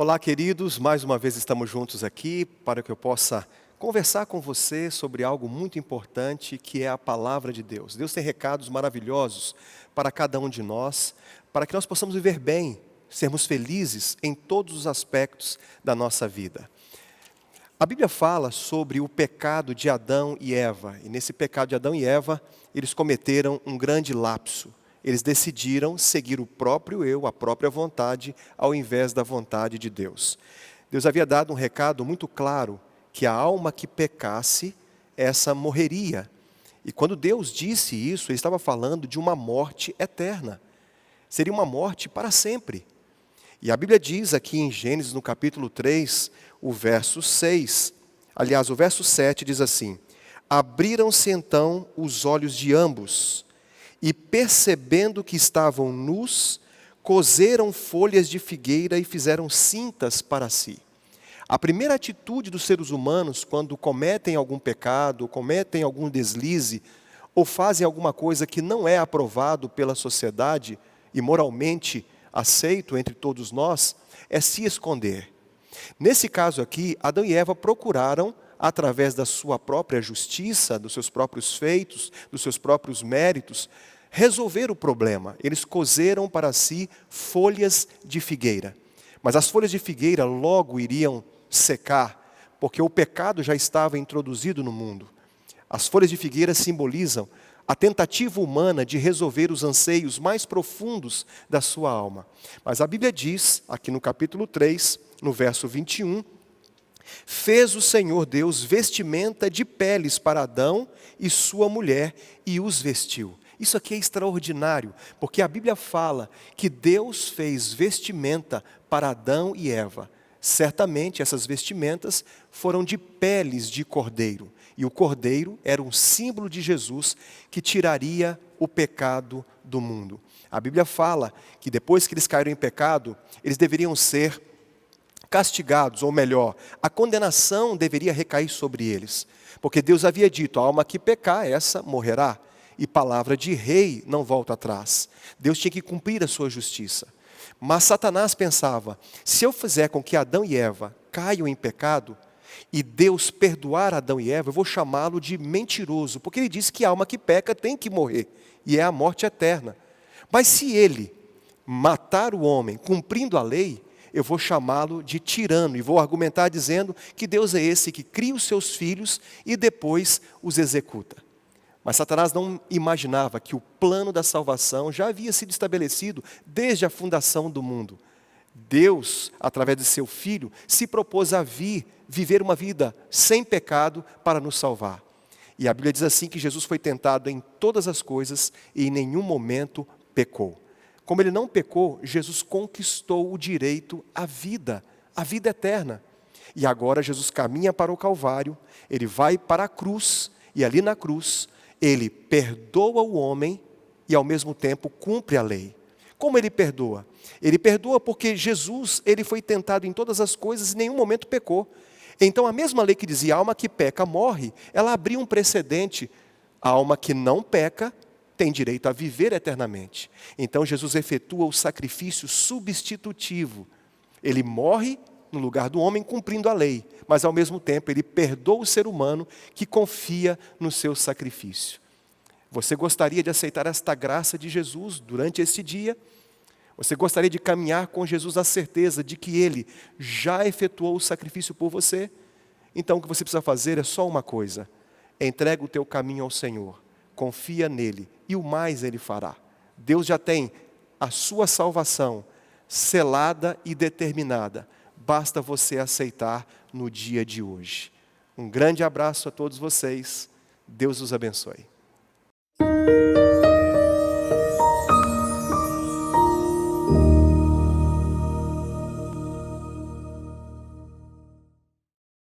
Olá, queridos, mais uma vez estamos juntos aqui para que eu possa conversar com você sobre algo muito importante que é a palavra de Deus. Deus tem recados maravilhosos para cada um de nós, para que nós possamos viver bem, sermos felizes em todos os aspectos da nossa vida. A Bíblia fala sobre o pecado de Adão e Eva, e nesse pecado de Adão e Eva, eles cometeram um grande lapso. Eles decidiram seguir o próprio eu, a própria vontade, ao invés da vontade de Deus. Deus havia dado um recado muito claro, que a alma que pecasse, essa morreria. E quando Deus disse isso, Ele estava falando de uma morte eterna. Seria uma morte para sempre. E a Bíblia diz aqui em Gênesis, no capítulo 3, o verso 6, aliás, o verso 7 diz assim: abriram-se então os olhos de ambos, e percebendo que estavam nus, coseram folhas de figueira e fizeram cintas para si. A primeira atitude dos seres humanos, quando cometem algum pecado, cometem algum deslize, ou fazem alguma coisa que não é aprovado pela sociedade e moralmente aceito entre todos nós, é se esconder. Nesse caso aqui, Adão e Eva procuraram, através da sua própria justiça, dos seus próprios feitos, dos seus próprios méritos, resolver o problema. Eles coseram para si folhas de figueira. Mas as folhas de figueira logo iriam secar, porque o pecado já estava introduzido no mundo. As folhas de figueira simbolizam a tentativa humana de resolver os anseios mais profundos da sua alma. Mas a Bíblia diz, aqui no capítulo 3, no verso 21, fez o Senhor Deus vestimenta de peles para Adão e sua mulher e os vestiu. Isso aqui é extraordinário, porque a Bíblia fala que Deus fez vestimenta para Adão e Eva. Certamente essas vestimentas foram de peles de cordeiro. E o cordeiro era um símbolo de Jesus que tiraria o pecado do mundo. A Bíblia fala que depois que eles caíram em pecado, eles deveriam ser castigados, ou melhor, a condenação deveria recair sobre eles. Porque Deus havia dito, a alma que pecar, essa morrerá. E palavra de rei não volta atrás. Deus tinha que cumprir a sua justiça. Mas Satanás pensava, se eu fizer com que Adão e Eva caiam em pecado, e Deus perdoar Adão e Eva, eu vou chamá-lo de mentiroso, porque ele disse que a alma que peca tem que morrer, e é a morte eterna. Mas se ele matar o homem cumprindo a lei, eu vou chamá-lo de tirano, e vou argumentar dizendo que Deus é esse que cria os seus filhos e depois os executa. Mas Satanás não imaginava que o plano da salvação já havia sido estabelecido desde a fundação do mundo. Deus, através de seu Filho, se propôs a viver uma vida sem pecado para nos salvar. E a Bíblia diz assim que Jesus foi tentado em todas as coisas e em nenhum momento pecou. Como ele não pecou, Jesus conquistou o direito à vida eterna. E agora Jesus caminha para o Calvário, ele vai para a cruz, e ali na cruz, ele perdoa o homem e ao mesmo tempo cumpre a lei. Como ele perdoa? Ele perdoa porque Jesus, ele foi tentado em todas as coisas e em nenhum momento pecou. Então a mesma lei que dizia a alma que peca morre, ela abriu um precedente. A alma que não peca tem direito a viver eternamente. Então Jesus efetua o sacrifício substitutivo. Ele morre no lugar do homem cumprindo a lei, mas ao mesmo tempo ele perdoa o ser humano que confia no seu sacrifício. Você gostaria de aceitar esta graça de Jesus durante este dia? Você gostaria de caminhar com Jesus na certeza de que Ele já efetuou o sacrifício por você? Então o que você precisa fazer é só uma coisa: entrega o teu caminho ao Senhor, confia nele e o mais Ele fará. Deus já tem a sua salvação selada e determinada. Basta você aceitar no dia de hoje. Um grande abraço a todos vocês. Deus os abençoe.